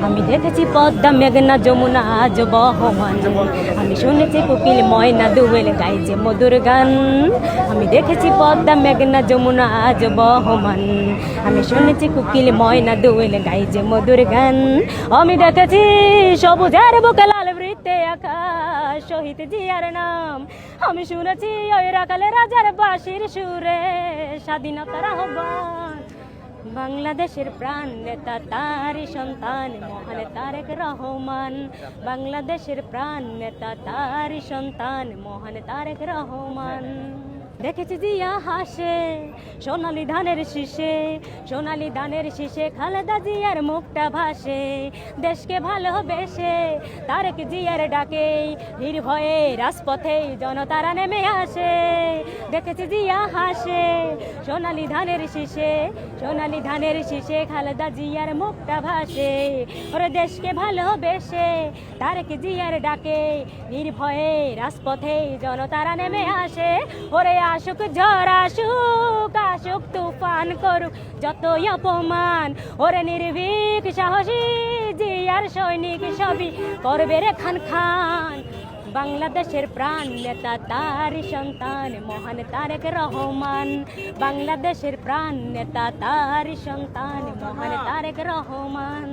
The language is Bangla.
আমি দেখেছি পদ্মা মেঘনা যমুনা আজ বহমান, আমি শুনেছি কোকিল ময়না দুয়েল গাই যে মধুর গান। আমি দেখেছি পদ্মা মেঘনা যমুনা আজ বহমান, আমি শুনেছি কোকিল ময়না দুয়েল গাই যে মধুর গান। আমি দেখেছি সবুজের বুকে লাল বৃত্তে আকাশ, শহীদ জিয়ার নাম আমি শুনেছি ওই রাখালে রাজার বাঁশির সুরে স্বাধীনতার আহ্বান। বাংলাদেশের প্রাণ নেতা তারই সন্তান মহান তারেক রহমান, বাংলাদেশের প্রাণ নেতা তারই সন্তান মহান তারেক রহমান। দেখেছি জিয়া হাসে সোনালি ধানের শীষে, সোনালি ধানের শীষে খালেদা জিয়ার মুখটা ভাসে। দেশকে ভালোবেসে তারেক জিয়ার ডাকে নির্ভয়ে রাজপথে জনতারা নেমে আসে। দেখেছি জিয়া হাসে সোনালি ধানের শীষে, সোনালি ধানের শীষে খালেদা জিয়ার মুখটা ভাসে। ওরে দেশকে ভালোবেসে তারেক জিয়ার ডাকে নির্ভয়ে রাজপথে জনতারা নেমে আসে। ওরে আসুক ঝড় আসুক, আসুক তুফান করুক যতই অপমান, ওরে নির্ভীক সাহসী জিয়ার সৈনিক সবই করবে রে খান খান। বাংলাদেশের প্রাণ নেতা তারই সন্তান মহান তারেক রহমান, বাংলাদেশের প্রাণ নেতা তারই সন্তান মহান তারেক রহমান।